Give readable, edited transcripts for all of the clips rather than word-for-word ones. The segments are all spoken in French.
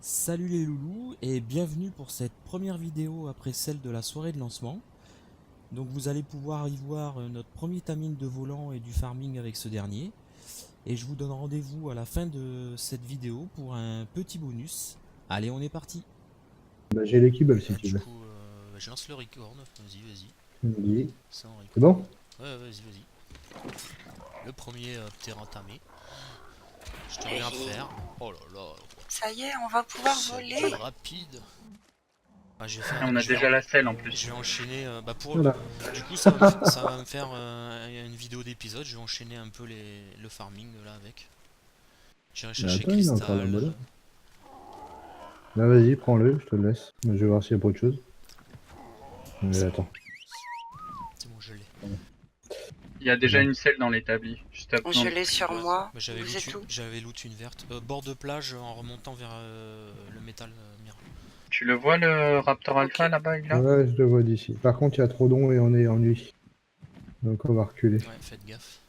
Salut les loulous et bienvenue pour cette première vidéo après celle de la soirée de lancement. Donc vous allez pouvoir y voir notre premier timing de volant et du farming avec ce dernier. Et je vous donne rendez-vous à la fin de cette vidéo pour un petit bonus. Allez, on est parti. Bah, j'ai l'équipe si tu Du veux. coup, je lance le record. Vas-y. Oui. Sans record. C'est bon? Ouais, vas-y. Le premier terrain entamé. Je te regarde faire. Oh là là. Ça y est, on va pouvoir C'est voler. rapide. Ah, je vais faire, On a déjà la selle en plus. Je vais enchaîner. Voilà. Du coup, ça va me faire une vidéo d'épisode. Je vais enchaîner un peu le farming là avec. J'irai chercher Attends, il est encore Cristal. là-bas. Là, vas-y, prends-le, je te le laisse. Je vais voir s'il y a pas autre chose. Mais attends. C'est bon, je l'ai. Il y a déjà une selle dans l'établi. Juste à Je l'ai sur moi. Bah, Vous êtes où? j'avais loot une verte. Bord de plage en remontant vers le métal Mira. Tu le vois le Raptor Alpha là-bas, il est là? Ouais, je le vois d'ici. Par contre, il y a trop d'ombre et on est en nuit. Donc on va reculer. Ouais, faites gaffe.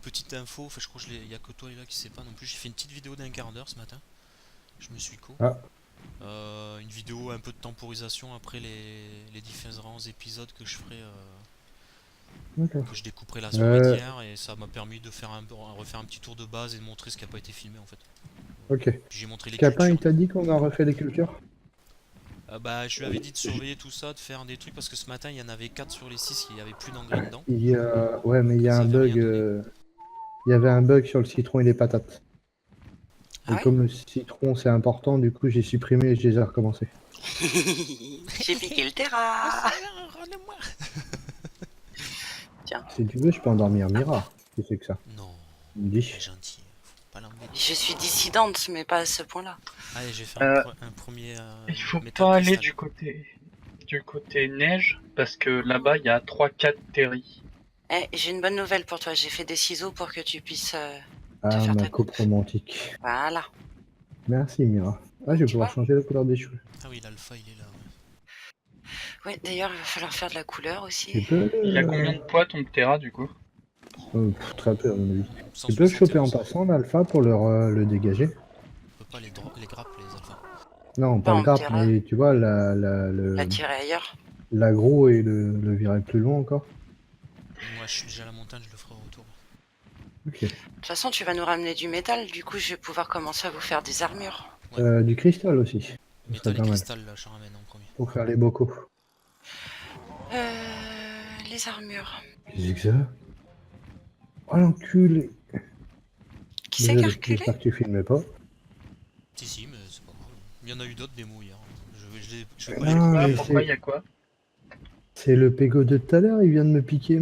Petite info, enfin, je crois qu'il y a que toi là qui sais pas non plus. J'ai fait une petite vidéo d'un quart d'heure ce matin. Je me suis co. Ah. Une vidéo un peu de temporisation après les différents épisodes que je ferai. D'accord. Que je découperai la soirée d'hier et ça m'a permis de faire refaire un petit tour de base et de montrer ce qui n'a pas été filmé en fait. Ok. Puis j'ai montré les Capin, il cultures. t'a dit qu'on a refait les cultures? Bah je lui avais dit de surveiller tout ça, de faire des trucs parce que ce matin il y en avait 4 sur les 6, il n'y avait plus d'engrais dedans. Il y a... Ouais, mais il y a Ça un avait rien bug. donné. Il y avait un bug sur le citron et les patates. Ah Et ouais? comme le citron c'est important, du coup j'ai supprimé et je les ai recommencés. J'ai piqué le terrain. Si tu veux, je peux endormir Mira. Qu'est-ce que c'est que ça? Non, Il me dit. c'est gentil, faut pas l'embêter. Je suis dissidente, mais pas à ce point-là. Allez, je vais faire un premier. Il faut métal pas aller cristal. du côté neige parce que là-bas il y a 3-4 terris. Eh, j'ai une bonne nouvelle pour toi. J'ai fait des ciseaux pour que tu puisses Ah, faire ma ta coupe romantique. Voilà. Merci Mira. Ah, je vais Tu pouvoir vois changer la couleur des cheveux. Ah oui, l'alpha il est là. Ouais. Ouais, d'ailleurs, il va falloir faire de la couleur Tu aussi. peux... Il y a combien de poids ton Terra du coup? Très peu à mon avis. Tu peux le choper en 171. passant l'alpha pour le dégager? On peut pas les grappes les alphas. Non, Pas pas le en grappe, terrain. mais tu vois, La tirer ailleurs. l'agro et le virer plus loin encore. Moi je suis déjà à la montagne, je le ferai au retour. Ok. De toute façon, tu vas nous ramener du métal. Du coup, je vais pouvoir commencer à vous faire des armures. Du cristal aussi. Ça serait Métal et pas mal. cristal là, je ramène en premier. Pour faire les bocaux. Les armures. Qu'est-ce que c'est que ça? Oh l'enculé! Qui c'est qui a Désolé, reculé? j'espère que tu filmais pas. Si, mais c'est pas grave. Il y en a eu d'autres démos hier. Je vais Ah, pas les non, couper. mais Pourquoi il y a quoi? C'est le pégo de tout à l'heure, il vient de me piquer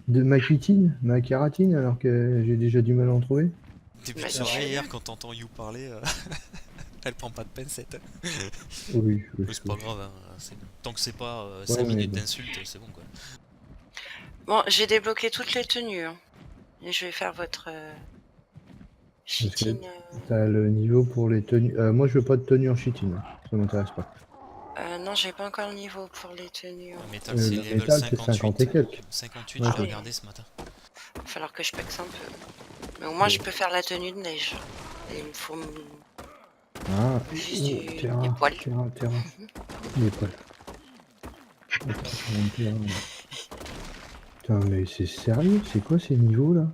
de ma chitine, ma kératine, alors que j'ai déjà du mal à en trouver. Début Bah, de tu soirée fais hier bien. quand t'entends You parler, elle prend pas de pincette. Oui, Mais c'est pas grave, hein. Tant que c'est pas 5 Ouais, mais minutes bon. d'insultes, c'est bon quoi. Bon, j'ai débloqué toutes les tenues. Hein. Et je vais faire votre chitine. T'as le niveau pour les tenues. Moi je veux pas de tenue en chitine, ça m'intéresse pas. Non, j'ai pas encore le niveau pour les tenues. Le métal c'est Le level métal c'est 58. 50 et quelques. 58, Ouais, je l'ai oui. regardé ce matin. Va falloir que je pexe un peu. Mais au moins, je peux faire la tenue de neige. Et il me faut Ah, juste des poils. terrain. Des poils. Putain, mais c'est sérieux? C'est quoi ces niveaux là?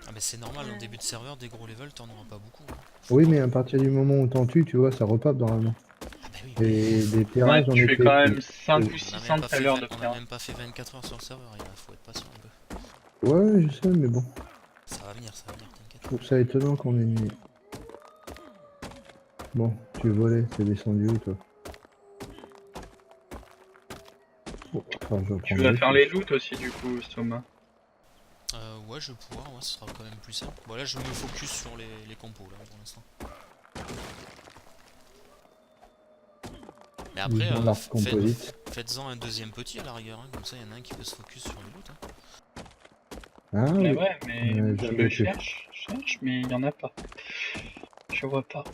Ah mais c'est normal, en début de serveur, des gros levels, t'en auras pas beaucoup. Hein. Oui, mais à partir du moment où t'en tues, tu vois, ça repop normalement. Ah bah oui, Et des terrains, Ouais, j'en tu ai fais fait. quand même 5 ou on a 600 même pas tout à fait, l'heure de on a terrain. même pas fait 24 heures sur le serveur, il faut être patient un peu. Ouais, je sais, mais bon. Ça va venir, t'inquiète. Je trouve ça étonnant qu'on ait mis. Bon, tu volais, t'es descendu où toi? Bon, enfin, je Tu reprends vas les faire choses. les loots aussi du coup, Soma. Ouais, je vais pouvoir, ouais, ce sera quand même plus simple. Bon là, je me focus sur les compos là pour l'instant. Mais après, Vivement l'arc composite. faites-en un deuxième petit à la rigueur, hein, comme ça il y en a un qui peut se focus sur les loot. Hein. Ah Mais oui. ouais, mais On a je jamais le pu. cherche, mais il y en a pas. te vois pas.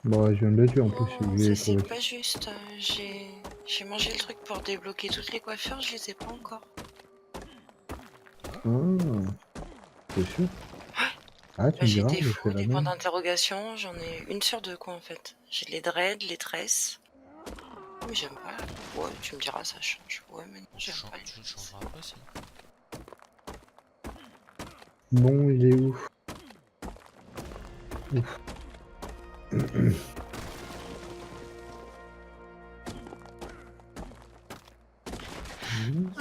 Bon, je viens de le tuer en plus. Oh, je l'ai ça c'est trouvé. pas juste. J'ai mangé le truc pour débloquer toutes les coiffures, je les ai pas encore. Ah, c'est sûr. Ah, tu Bah, me j'ai diras, des j'ai fait fous, la des points même. d'interrogation, j'en ai une sur deux quoi en fait. J'ai les dreads, les tresses. Mais j'aime pas. Ouais, tu me diras, ça change. Ouais, mais non, j'aime pas les Tu le tresses. changeras après, sinon. Bon, il est où? Ouf.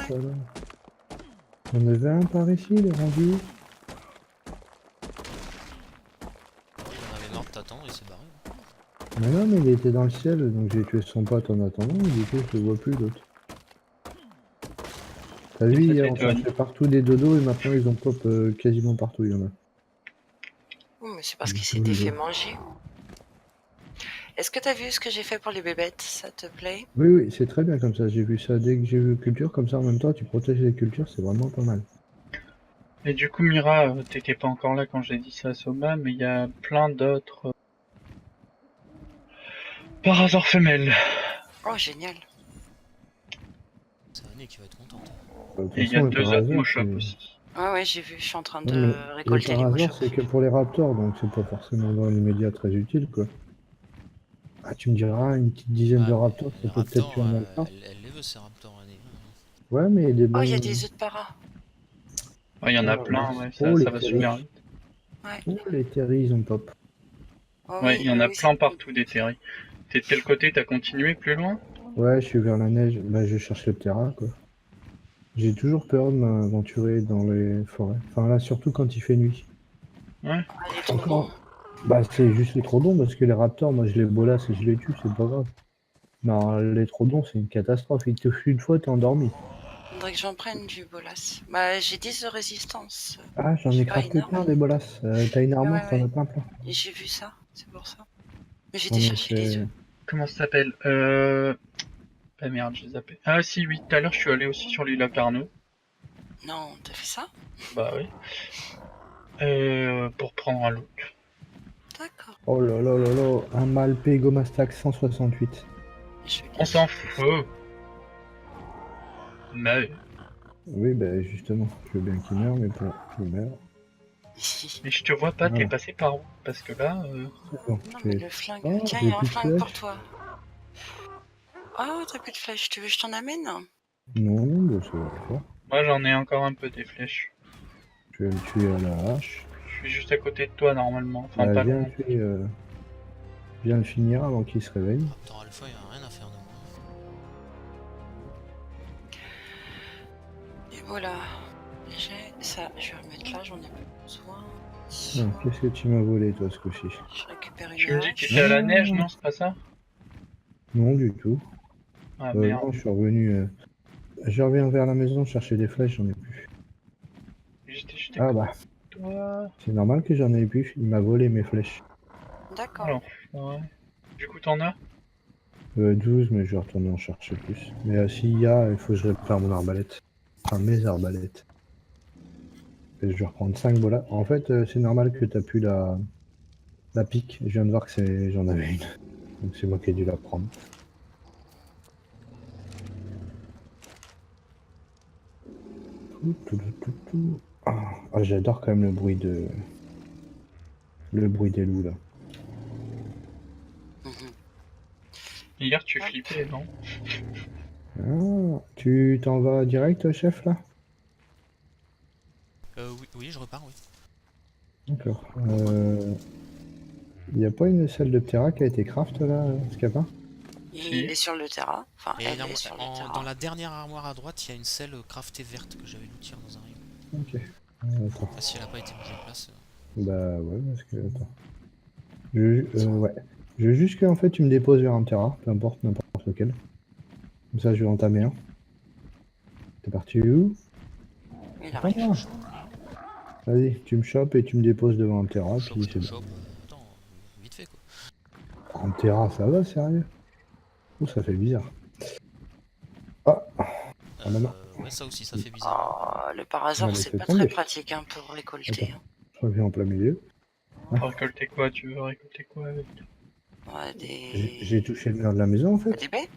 Ça va. On avait un par ici, il est rendu où? Il en avait marre de t'attendre, il s'est barré. Mais non, mais il était dans le ciel, donc j'ai tué son pote en attendant, et du coup je le vois plus l'autre. T'as vu, Ça hier on t'étonne. cherchait partout des dodos et maintenant ils ont pop quasiment partout, il y en a. Oh, mais c'est parce Du qu'il coup, s'était fait manger. Est-ce que t'as vu ce que j'ai fait pour les bébêtes, ça te plaît? Oui, oui, c'est très bien comme ça, j'ai vu ça dès que j'ai vu culture, comme ça en même temps tu protèges les cultures, c'est vraiment pas mal. Et du coup, Mira, t'étais pas encore là quand j'ai dit ça à Soba, mais il y a plein d'autres parasaures femelles. Oh, génial. C'est Annie qui va être contente. De toute Et il y a façon, les 2 autres parasores, mochops c'est... aussi. Ouais, ouais, j'ai vu, je suis en train Ouais, de mais les récolter les parasores, mochops. c'est que pour les raptors, donc c'est pas forcément dans l'immédiat très utile, quoi. Ah, tu me diras, une petite dizaine Ah, de mais raptors, ça les peut peut-être tuer raptors, un alpha. elle les veut, ces raptors, Annie. Ouais, mais des Oh, il y a bons... des œufs de para. Ouais, il y en a Oh, plein, ouais, oh, ça les va terris. super vite. Ouais. Oh, les terris, ils ont pop. Oh, Ouais, il oui, y en oui, a oui, plein c'est cool. partout des terris. T'es de quel côté? T'as continué plus loin? Ouais, je suis vers la neige. Bah, je cherche le terrain, quoi. J'ai toujours peur de m'aventurer dans les forêts. Enfin, là, surtout quand il fait nuit. Ouais. Ah, les trop Encore. bons. Bah, c'est juste les trodons, parce que les raptors, moi, je les bolasse et je les tue, c'est pas grave. Non, les trodons, c'est une catastrophe. Il te fuit une fois, t'es endormi. Faudrait que j'en prenne du bolas. Bah, j'ai 10 de résistance. Ah, j'en ai C'est pas crafté énorme. plein des bolasses. T'as une Ouais, armure, ouais, t'en ouais. as plein, plein. Et j'ai vu ça, c'est pour ça. Mais j'ai Non, été mais chercher les œufs. Comment ça s'appelle? Ah merde, je les zappé. Ah si, oui, tout à l'heure, je suis allé aussi sur l'île à Carnot. Non, t'as fait ça? Bah oui. Pour prendre un loot. D'accord. Oh là là là là, un Malpé Gomastack 168. Je On s'en fout. Mais, Oui, bah justement, je veux bien qu'il meure, mais pour qu'il meure. mais je te vois pas, t'es Voilà. passé par où? Parce que là, C'est bon, Non, je mais vais- le flingue. Oh, Tiens, il j'ai y a un plus de flingue pour flèches. toi. Oh, t'as plus de flèches. Tu veux que je t'en amène? Non, non, bah, ça va le faire. moi j'en ai encore un peu des flèches. Je vais le tuer à la hache. Je suis juste à côté de toi normalement. Enfin, Bah, pas viens loin. le tuer, viens le finir avant qu'il se réveille. Raptor Alpha, il a rien à faire de moi. Et voilà. J'ai ça. Je vais remettre là, j'en ai plus besoin. Ah, qu'est-ce que tu m'as volé, toi, ce coup-ci? Je récupère une Tu me dis que hache. t'étais à la neige, non? C'est pas ça? Non, du tout. Ah merde. Non, je suis revenu. Je reviens vers la maison chercher des flèches, j'en ai plus. J'étais juste Ah à bah, toi. c'est normal que j'en ai plus. Il m'a volé mes flèches. D'accord. Alors, ouais. Du coup, t'en as? 12, mais je vais retourner en chercher plus. Mais s'il y a, il faut que je répare mon arbalète. Enfin, mes arbalètes. Et je vais reprendre 5 bolas. En fait, c'est normal que t'as plus la pique. Je viens de voir que j'en avais une. Donc c'est moi qui ai dû la prendre. Ah, j'adore quand même le bruit des loups là. Mhm. Hier, tu flippais, non? Ah, tu t'en vas direct, chef là? Oui, oui, je repars, oui. D'accord. Y a pas une salle de Ptera qui a été craft là, Scapin? Il est sur le terrain. Enfin, Et elle est sur le terrain. dans la dernière armoire à droite, il y a une selle craftée verte que j'avais lootir dans un rayon. Ok. Attends. Enfin, si elle a pas été bougée de place. Bah ouais, parce que. Attends. Ouais. Je veux juste que en fait tu me déposes vers un Ptera, peu importe, n'importe lequel. Comme ça je vais entamer un. T'es parti où? Il arrive. Attends-moi. Vas-y, tu me chopes et tu me déposes devant un Ptera, Chope, puis c'est bon. chope, attends, vite fait quoi. Un Ptera, ça va, sérieux? Oh, ça fait bizarre. Ah, maman. Ouais, ça aussi, ça fait bizarre. Oh, le On va parasol, laisser c'est pas tomber. très pratique hein, pour récolter. Attends. Je reviens en plein milieu. Récolter quoi? Tu veux récolter quoi avec? Ouais, J'ai touché le mur de la maison en fait. des baies.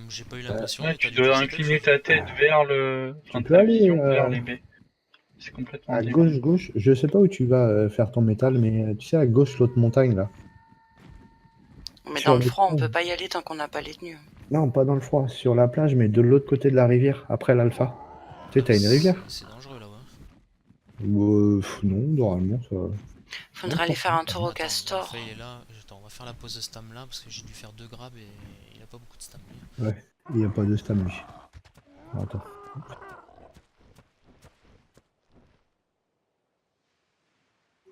J'ai pas eu l'impression, Ouais, mais t'as tu dû dois toucher quelque incliner chose. ta tête vers le... Tu Enfin, peux ta aller vision vers les baies. C'est complètement à débile. gauche. Je sais pas où tu vas faire ton métal, mais tu sais, à gauche, l'autre montagne là. Mais Sur dans le les froid, on ponts. peut pas y aller tant qu'on n'a pas les tenues. Non, pas dans le froid, sur la plage, mais de l'autre côté de la rivière, après l'Alpha. Tu sais, t'as une rivière. C'est dangereux là, ouais. Non, normalement, ça. Faudrait aller faire un tour au Attends, castor. Alpha, il est là. Attends, on va faire la pause de stam là parce que j'ai dû faire 2 grabs et il a pas beaucoup de stam lui. Ouais, il n'y a pas de stam lui. Attends.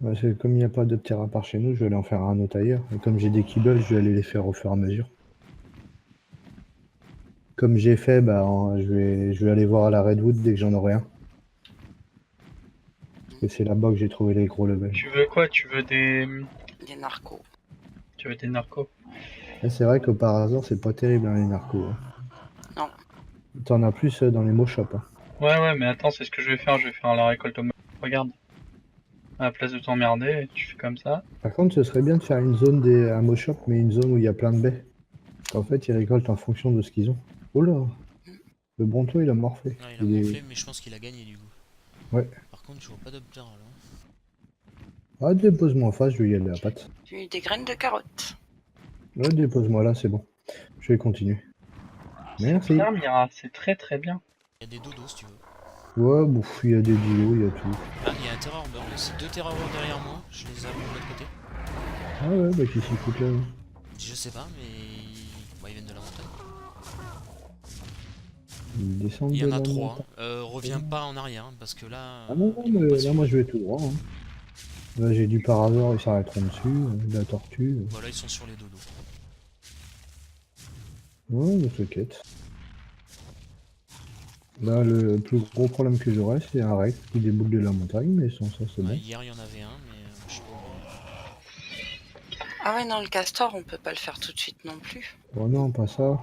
Ouais, comme il n'y a pas de terrain par chez nous, je vais aller en faire un autre ailleurs. Et comme j'ai des kibbles, je vais aller les faire au fur et à mesure. Comme j'ai fait, je vais aller voir à la Redwood dès que j'en aurai un. Parce que c'est là-bas que j'ai trouvé les gros levels. Tu veux quoi? Tu veux des... Des narcos. Tu veux des narcos? Et c'est vrai que par hasard, c'est pas terrible hein, les narcos. Hein. Non. T'en as plus dans les mots shops. Hein. Ouais, mais attends, c'est ce que je vais faire. Je vais faire la récolte au... Regarde. À la place de t'emmerder, tu fais comme ça. Par contre, ce serait bien de faire une zone des mots shop, mais une zone où il y a plein de baies. En fait, ils récoltent en fonction de ce qu'ils ont. Oh là, le Bronto, il a morflé. Ouais, il a morflé, mais je pense qu'il a gagné du coup. Ouais. Par contre, je vois pas d'opter là. Ah, dépose-moi en face, je vais y aller à patte. J'ai eu des graines de carottes. Ouais, dépose-moi là, c'est bon. Je vais continuer. Merci. Bien, Mira, c'est très très bien. Il y a des dodos si tu veux. Ouais, bouf, il y a des dios, il y a tout. Ah, il y a un terror burn aussi. 2 terror burn derrière moi. Je les ai de l'autre côté. Ah ouais, bah qui s'y fout là. Je sais pas, mais ils viennent de la montagne. Ils descendent Il y de en a la 3. montagne. Reviens pas en arrière hein, parce que là. Ah non, ils vont mais pas là, suivre. moi, je vais tout droit. Hein. Là, j'ai du parador, ils s'arrêteront dessus. La tortue. Voilà, ils sont sur les dodos. Ouais, mais t'inquiète. Là, le plus gros problème que j'aurais, c'est un rec qui déboule de la montagne, mais sans ça, c'est bon. Hier, il y en avait un, mais je sais pas. Ah ouais, non, le castor, on peut pas le faire tout de suite non plus. Oh non, pas ça.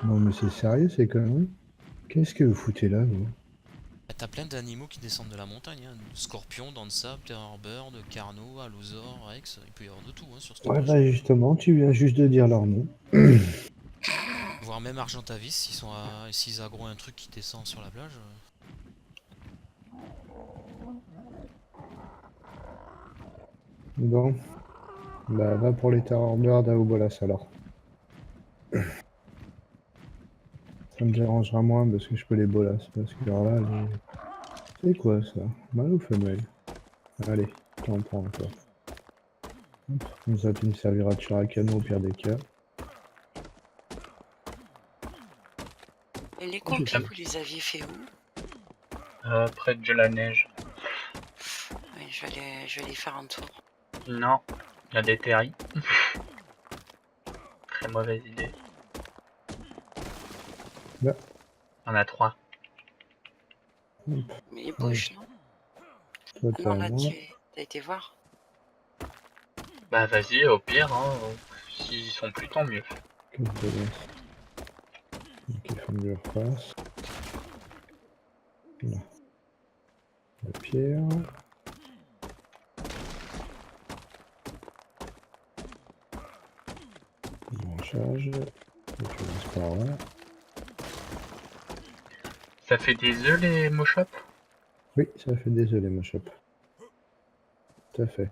Non, mais c'est sérieux, ces conneries. Qu'est-ce que vous foutez là, vous? T'as plein d'animaux qui descendent de la montagne. Hein. Scorpion, Dansab, Terrorbird, Carno, Allosaur, Rex. Il peut y avoir de tout hein, sur cette Ouais, plage. bah justement, tu viens juste de dire leur nom. Voire même Argentavis, s'ils aggro un truc qui descend sur la plage. Bon. Bah, va pour les Terrorbirds à Obolas alors. Ça me dérangera moins parce que je peux les bolas. Parce que alors là, c'est quoi ça? Mâle ou femelle? Allez, t'en prends encore. Hop, comme ça, tu me serviras de char à canon au pire des cas. Et les compis, vous les aviez fait où? Près de la neige. Ouais, je vais aller faire un tour. Non, il y a des terris. Très mauvaise idée. Là. On a 3. Mais ils bougent, non? Toi, Ah non, là, moi. t'as été voir? Bah vas-y, au pire, hein, s'ils y sont plus, tant mieux. Qu'est-ce que c'est? Ok, faut que je refasse. Là. La pierre. Branchage. Et tu passes par là. Ça fait des œufs les mochops? Oui, ça fait désolé, ma shop. Tout à fait.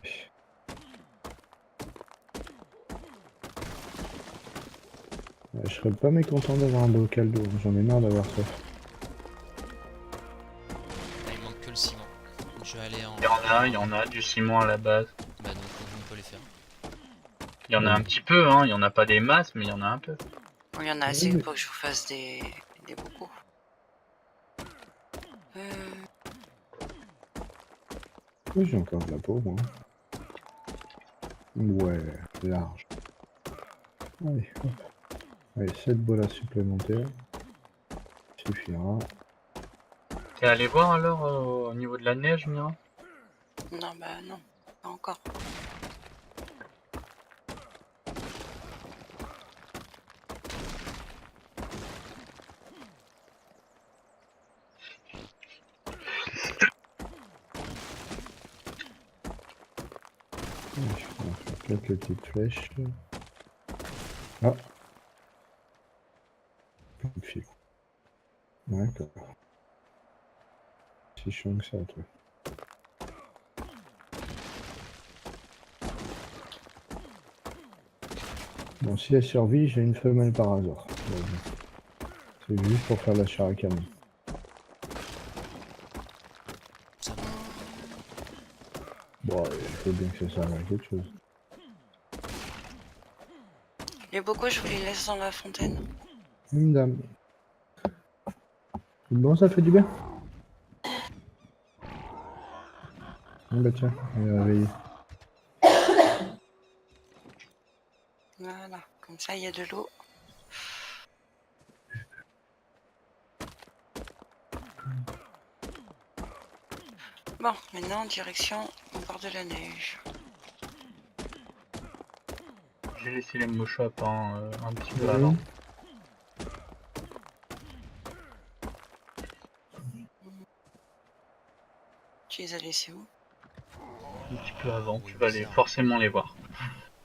Je serais pas mécontent d'avoir un bocal d'eau, j'en ai marre d'avoir soif. Là, il manque que le ciment. Je vais aller en. Il y en a du ciment à la base. Bah donc on peut les faire. Il y en a un petit peu, hein, il y en a pas des masses, mais il y en a un peu. Bon, il y en a assez pour que je vous fasse des bocaux. Oui, j'ai encore de la peau, moi. Ouais, large. Allez, hop. Allez, 7 bolas supplémentaires. Suffira. T'es allé voir alors au niveau de la neige, Mira? Non, bah non, pas encore. On va faire quelques petites flèches. Ah. Pas de fil. D'accord. Si chiant que ça, toi. Bon, si elle survit, j'ai une femelle par hasard. C'est juste pour faire la chair à canon. Ça va. Bon, il faut bien que ça serve à quelque chose. Les bocaux, je vous les laisse dans la fontaine. Une dame. Bon, ça fait du bien. Ah bah tiens, elle est réveillée. Voilà, comme ça il y a de l'eau. Bon, maintenant direction au bord de la neige. J'ai laissé les mochops un petit peu avant. Tu les as laissés où? Un petit peu avant, Oui, tu vas bizarre. forcément les voir.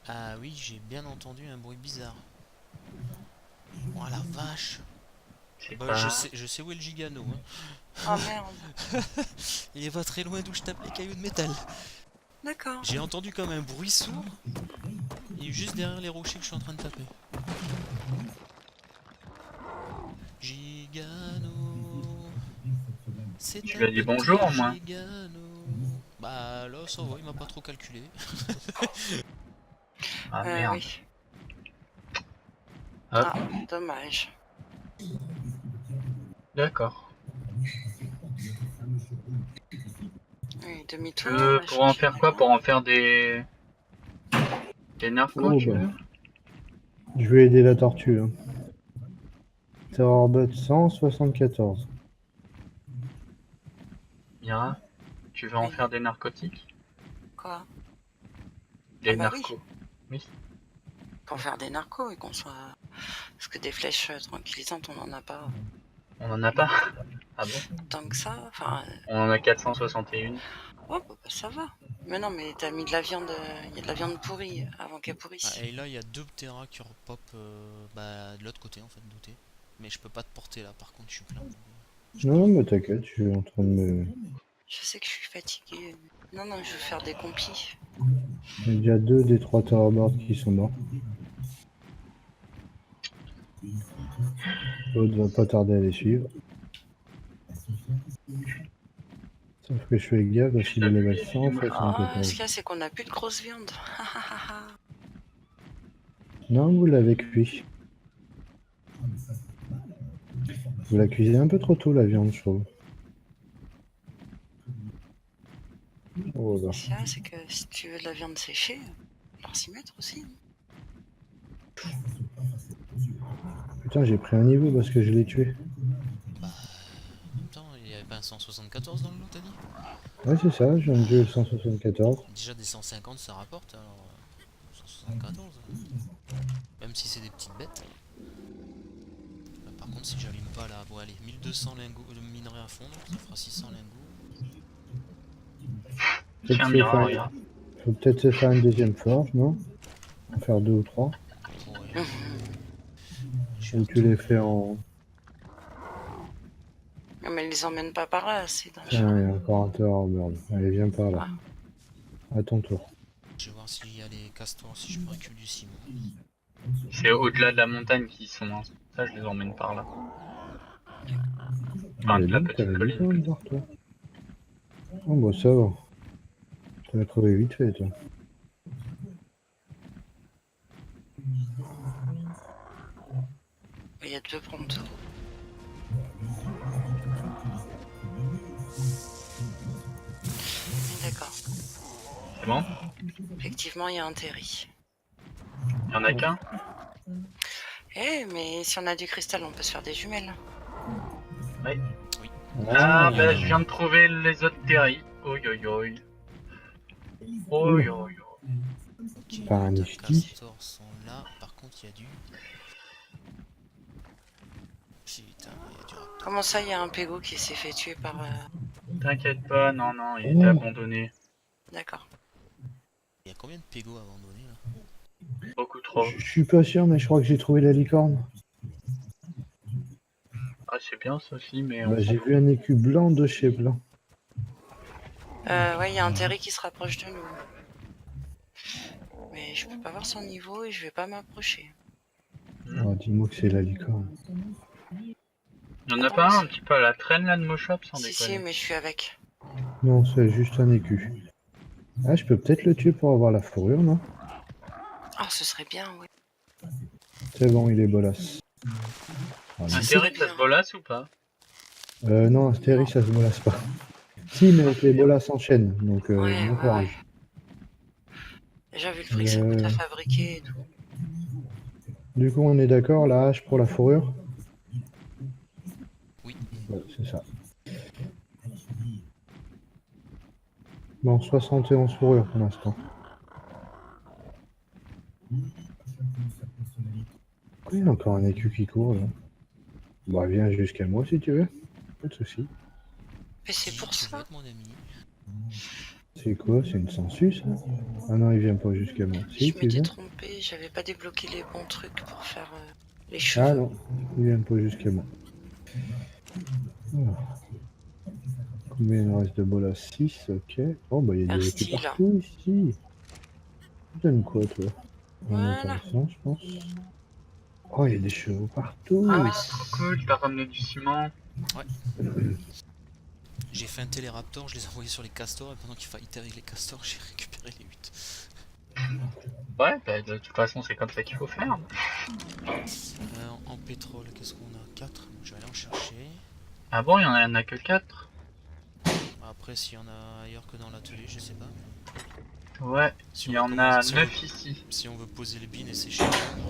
Ah oui, j'ai bien entendu un bruit bizarre. Oh la vache. C'est Bah, pas... je sais où est le gigano. Hein. Oh merde. Il est pas très loin d'où je tape les cailloux de métal. D'accord. J'ai entendu comme un bruit sourd. Il est juste derrière les rochers que je suis en train de taper. Gigano. C'est Tu un lui as dit petit bonjour, moi. gigano. Bah là, ça va, il m'a pas trop calculé. Ah merde. Oui. Hop, Ah, dommage. d'accord. Oui, demi-tour. on va Pour en changer faire de quoi? plan. Pour en faire des narcos, Oh tu bah, veux? je vais aider la tortue. Hein. Terrorbot 174. Mira, tu veux en Oui. faire des narcotiques? Quoi? Des bah oui. narcos. Oui. Pour faire des narcos et qu'on soit... Parce que des flèches tranquillisantes, on en a pas On en a pas? Ah bon? tant que ça. Enfin, On en a 461. oh, bah, ça va. Mais non, mais t'as mis de la viande... Il y a de la viande pourrie avant qu'elle pourrisse. Ah, et là, il y a 2 Ptera qui repop bah, de l'autre côté en fait, douté. Mais je peux pas te porter là, par contre, je suis plein. Non, mais t'inquiète, je suis en train de me... Je sais que je suis fatiguée. Non, non, je veux faire des complis. Il y a déjà 2 des 3 terrorbots qui sont morts. L'autre va pas tarder à les suivre. Sauf que je fais gaffe parce qu'il est level Ah, ce 174. qu'il y a, c'est qu'on a plus de grosse viande. Non, vous l'avez cuit. Vous la cuisez un peu trop tôt, la viande, je trouve. Oh là. Ce qu'il y a, c'est que si tu veux de la viande séchée, alors s'y mettre aussi. Putain, j'ai pris un niveau parce que je l'ai tué. Bah. Attends, il y avait pas un 174 dans le lot, t'as dit? Ouais, c'est ça, je viens de tuer le 174. Déjà des 150 ça rapporte, alors 174. Même si c'est des petites bêtes. Bah, par contre, si j'allume pas là, bon allez, 1200 lingots de minerai à fondre, ça fera 600 lingots. Tiens, Mira, regarde. Faut peut-être se faire une deuxième forge, non? En faire 2 ou 3. Ouais. Je Ou vais tu les fais en... Non, mais les emmène pas par là, c'est dangereux. Tiens, il y a encore un terrorbird. Allez, viens par là. À ton tour. Je vais voir s'il y a les castors, si je peux récupérer du ciment. C'est au-delà de la montagne qu'ils sont. Hein. Ça, je les emmène par là. Enfin, de la petite t'avais du temps de colline. voir, toi. Oh, bah ça va. Tu l'as trouvé vite fait, toi. Il y a 2 pronto. D'accord. C'est bon? Effectivement, il y a un terri. Il y en a qu'un? Eh, mais si on a du cristal, on peut se faire des jumelles. Oui. Oui. Ah, il y en bah, a je un. viens de trouver les autres terris. Oi, oi, oi. Oi, oi, oi. Ok, Par un les nifty. castors sont là. Par contre, il y a du. Putain, il y a du raptor. Comment ça, il y a un pégo qui s'est fait tuer par... T'inquiète pas, non, non, il était abandonné. D'accord. Il y a combien de pégots abandonnés là? Beaucoup trop. Je suis pas sûr, mais je crois que j'ai trouvé la licorne. Ah, c'est bien ça aussi, mais on Bah, s'en j'ai fout. vu un écu blanc de chez blanc. Ouais, il y a un Terry qui se rapproche de nous. Mais je peux pas voir son niveau et je vais pas m'approcher. Oh, dis-moi que c'est la licorne. Il y en a Attends, pas mais un petit peu à la traîne là de Moshop sans Si, déconner. mais je suis avec. Non, c'est juste un écu. Ah, je peux peut-être le tuer pour avoir la fourrure, non? Ah, ce serait bien, oui. C'est bon, il est bolas. Voilà. Ce serait Intérêt, ça bien. te bolasse ou pas? Non, Astérie, ça se bolasse pas. Si, mais avec les bolas en chaîne, donc Ouais, bon ouais, ouais. courage. Déjà vu le prix que ça coûte à fabriquer et tout. Du coup, on est d'accord, la hache pour la fourrure? Oui. Ouais, c'est ça. Bon, 71 fourrures pour l'instant. Il y a encore un écu qui court, là. Bah, viens jusqu'à moi si tu veux. Pas de soucis. Mais c'est Dis, pour tu veux ça. être mon ami? C'est quoi? C'est une sangsue, ça? Ah non, il vient pas jusqu'à moi. Si, Je tu m'étais viens? trompée, j'avais pas débloqué les bons trucs pour faire les Ah cheveux. non, il vient pas jusqu'à moi. Alors, combien il nous reste de bolas? 6, ok. Oh, bah, il y a des écus Merci là. partout ici. Tu donnes quoi, toi? Rien Voilà. d'intéressant, je pense. Oh, il y a des chevaux partout. Ah Ah, oui. trop cool, t'as ramené du ciment. J'ai feinté les raptors, je les ai envoyés sur les castors et pendant qu'il fallait avec les castors, j'ai récupéré les 8. Ouais, bah, de toute façon, c'est comme ça qu'il faut faire. En pétrole, qu'est-ce qu'on a? 4. Je vais aller en chercher. Ah bon, il y en a que 4? Après, s'il y en a ailleurs que dans l'atelier, je sais pas. Ouais, Si il on y veut en a commencer- 9 ici. si on veut poser les bines et sécher,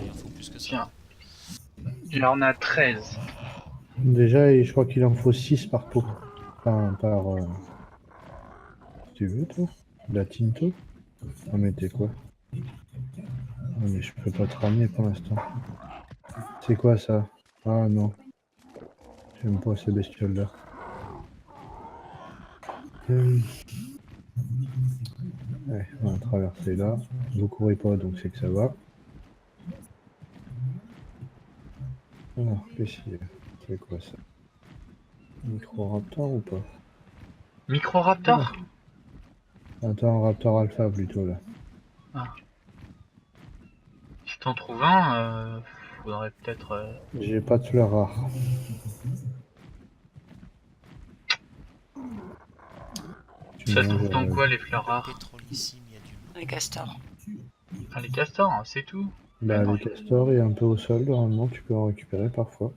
il en faut plus que ça. Tiens, il y en a 13. Déjà, et je crois qu'il en faut 6 par pot. Enfin, par... Si tu veux, toi? La Tinto? Ah, mais t'es quoi? Ah, mais je peux pas te ramener pour l'instant. C'est quoi, ça? Ah, non. J'aime pas ces bestioles-là. Ouais, on va traverser là. Vous courez pas, donc c'est que ça va. Alors, qu'est-ce qu'il y a? C'est quoi ça? Micro-raptor ou pas? Micro-raptor? Attends, Raptor Alpha plutôt là. Si t'en trouves un, faudrait peut-être... J'ai pas de fleurs rares. Tu Ça me se trouve dans manges, quoi les fleurs Le rares? pétrole ici, mais il y a du loup. Les castors. Ah, les castors, hein, c'est tout. Bah, non, les castors et un peu au sol, normalement, tu peux en récupérer parfois.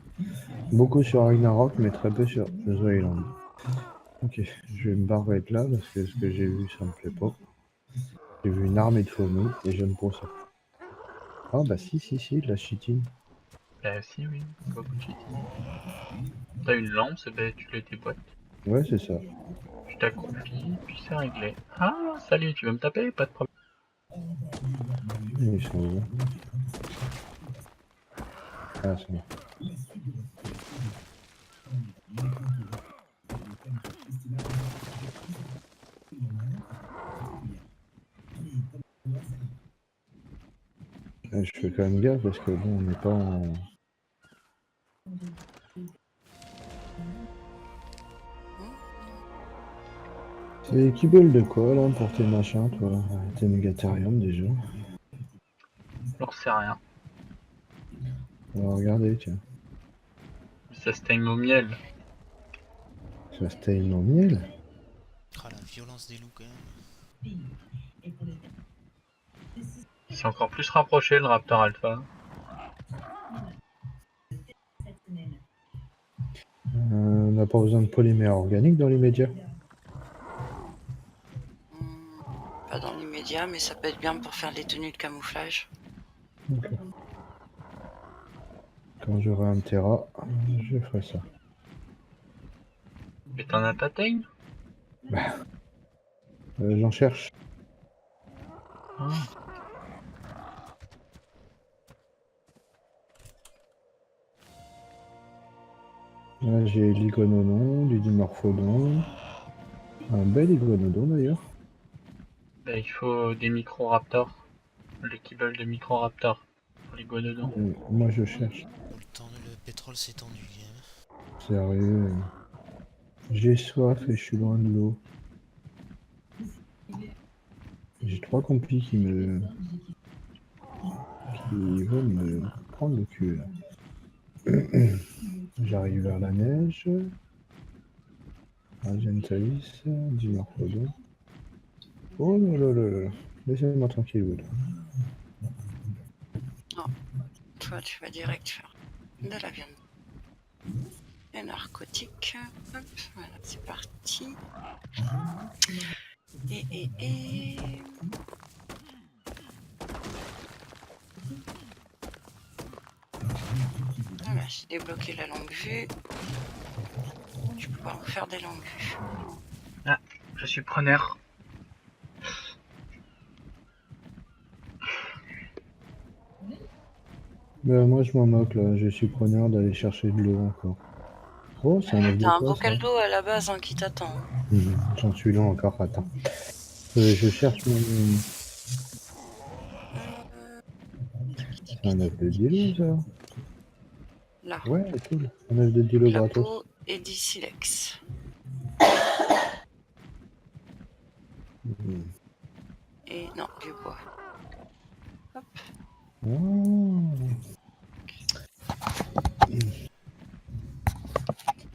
Beaucoup sur Ragnarok, mais très peu sur The Island. Ok, je vais me barrer de là parce que ce que j'ai vu, ça me plaît pas. J'ai vu une armée de fourmis et j'aime pas ça. Ah bah si, de la chitine. Bah si, oui, beaucoup de cheating. T'as une lampe, c'est bah, tu les déboîtes. Ouais, c'est ça. Tu t'accroupis, puis c'est réglé. Ah, salut, tu veux me taper? Pas de problème. Ils sont où? Ah, c'est bon. Je fais quand même gaffe parce que bon, on n'est pas en... C'est qui bulle de quoi là pour tes machins, toi? Tes mégathériums déjà. J'en sais rien. On va regarder, tiens. Ça se time au miel. Ça se taille au miel. Ah, la violence des loups quand même. Il s'est encore plus rapproché le Raptor Alpha. On n'a pas besoin de polymère organique dans l'immédiat. Pas dans l'immédiat, mais ça peut être bien pour faire les tenues de camouflage. Ok. Quand j'aurai un Terra, je ferai ça. Mais t'en as pas Tame? J'en cherche. Ah. Là, j'ai l'Igonodon, du Dimorphodon. Un bel Iguanodon d'ailleurs. Bah, il faut des micro-raptors. Les kibbles de micro-raptors. Pour les go dedans. Moi je cherche. Le pétrole s'est tendu, game. Sérieux. J'ai soif et je suis loin de l'eau. J'ai 3 compis qui veulent me prendre le cul là. J'arrive vers la neige. Argentalis, Dimorphodon. Oh là là là là. Laissez-moi tranquille, Wood. Toi, tu vas direct faire de la viande. Et narcotique. Hop, voilà, c'est parti. Et... Voilà, j'ai débloqué la longue vue. Je peux pouvoir vous faire des longues vues. Ah, je suis preneur. Ben, moi je m'en moque là, je suis preneur d'aller chercher de l'eau encore. Oh, c'est un œuf de T'as un quoi bocal ça? d'eau à la base hein, qui t'attend. J'en suis là encore, attends. Je cherche mon. C'est un œuf de Dilo ça? Là, Ouais, cool. Un œuf de Dilo la gratos. peau et du silex. Mhm. Et non, du bois. Hop. Oh.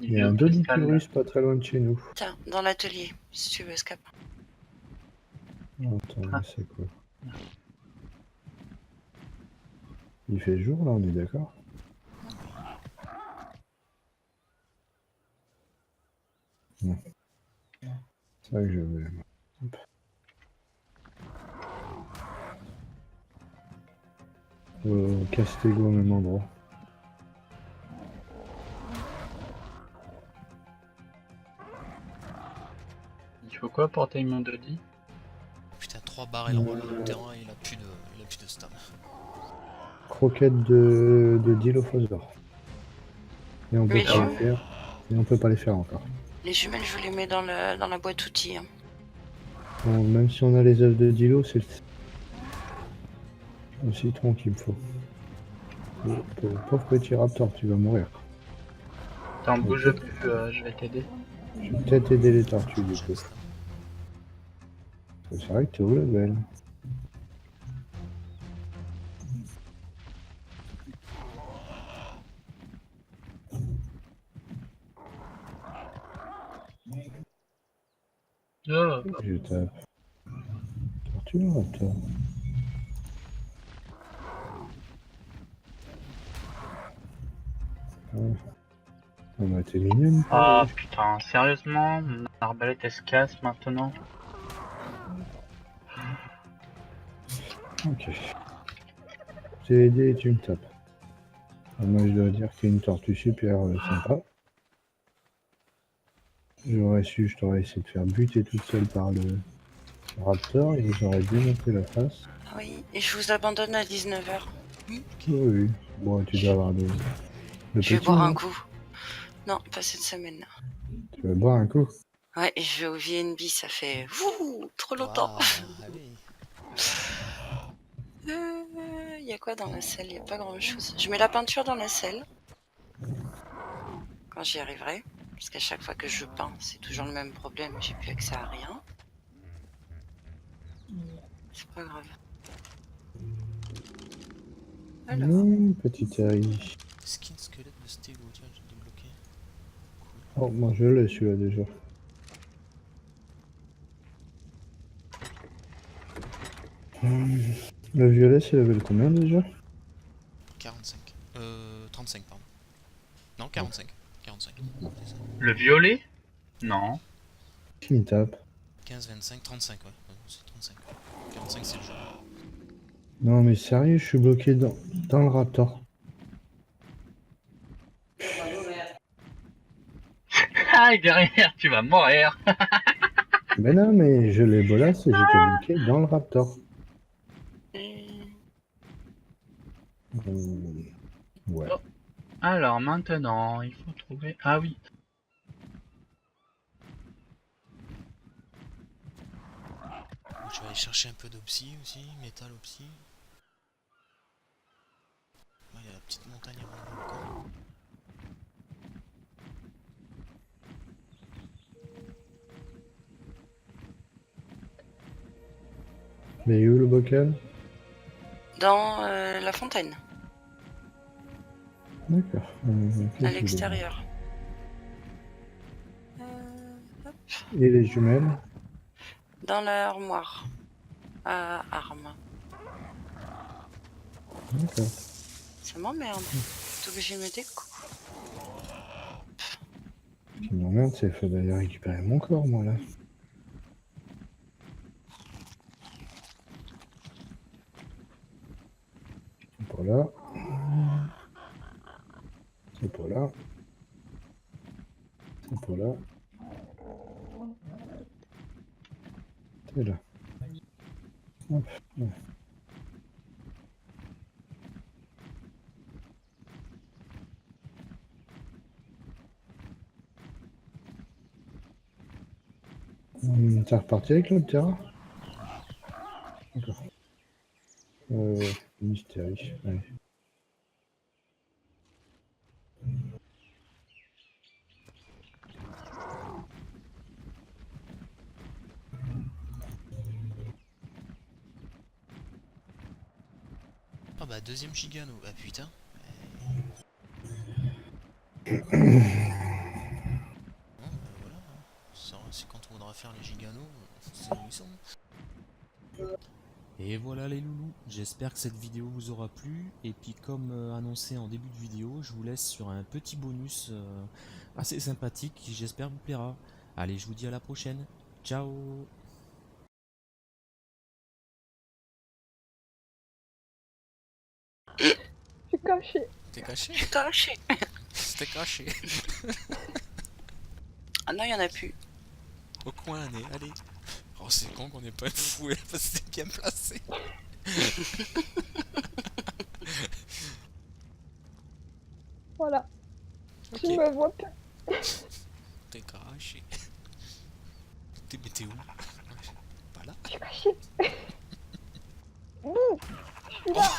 Il y a un Dodicurus pas très loin de chez nous. Tiens, dans l'atelier, si tu veux escaper. Attends, mais c'est quoi? Il fait jour là, on est d'accord? Non. C'est vrai que je vais. Hop. Castello au même endroit. Il faut quoi pour Taïmon Dodi? Putain, 3 barres et le roll au terrain, il a plus de stam. Croquettes de Dilophosaure. Et on peut Mais pas les faire. Et on peut pas les faire encore. les jumelles, je les mets dans la boîte outils. Hein. Bon, même si on a les œufs de Dilo, c'est le citron qu'il me faut. Pauvre petit raptor, tu vas mourir. Attends, bouge plus, je vais t'aider. Je vais peut-être aider les tortues du coup. C'est vrai que t'es au level. Oh, Je tape. Tortue ou raptor? Ah bah t'es mignonne. ah putain, sérieusement, mon arbalète elle se casse maintenant. Ok. J'ai aidé et tu me tapes. Ah, moi je dois dire qu'il y a une tortue super sympa. J'aurais su, je t'aurais essayé de faire buter toute seule par le raptor et j'aurais bien monté la face. Oui, et je vous abandonne à 19h. Oui, oui. Bon, tu dois avoir le Je vais petit, boire non? un coup. Non, pas cette semaine. Tu vas boire un coup? Ouais, et je vais au VNB, ça fait trop longtemps. Waouh, allez. Y a quoi dans la selle? Y a pas grand chose. Je mets la peinture dans la selle. Quand j'y arriverai. Parce qu'à chaque fois que je peins, c'est toujours le même problème. J'ai plus accès à rien. C'est pas grave. Alors, Petit Harry. Skin squelette de Stego, tiens, j'ai débloqué. Oh, moi je l'ai celui-là déjà. Le violet, c'est level combien déjà? 45. 35, pardon. Non, 45. 45. C'est ça. Le violet? Non. Qui me tape? 15, 25, 35, ouais. C'est 35. 45, c'est le jeu. Non mais sérieux, je suis bloqué dans le raptor. Ah, derrière, tu vas mourir. Mais non, mais je l'ai bolasse et j'étais bloqué dans le raptor. Ouais. Alors maintenant, il faut trouver... Ah oui. Je vais aller chercher un peu d'opsie aussi, métal opsie. Il y a la petite montagne avant le volcan. Mais où le bocal? Dans la fontaine, D'accord. Ok, à je l'extérieur. Hop. vais- Et les jumelles? Dans l'armoire à armes. D'accord. Ça m'emmerde. Faut que j'y mette des coups. Ce qui m'emmerde, c'est qu'il faut d'aller récupérer mon corps, moi, là. C'est pas là. C'est pas là. C'est pas là. C'est là. Hop, là. T'es reparti avec le terrain? D'accord. Mystérie. Allez. Ah bah deuxième Gigano, bah putain. Bon bah voilà, hein. C'est quand on voudra faire les Gigano, c'est où ils sont. Et voilà les loulous, j'espère que cette vidéo vous aura plu, et puis comme annoncé en début de vidéo, je vous laisse sur un petit bonus assez sympathique qui j'espère vous plaira. Allez, je vous dis à la prochaine, ciao. Je suis caché. T'es caché? Caché. T'es caché. Ah non, il y en a plus. Au coin, nez, allez. Oh c'est con qu'on ait pas foué parce que c'est bien placé. Voilà. Ok. Tu me vois pas. T'es caché. Mais t'es où? Pas là? Je suis caché. Bouh, je suis là.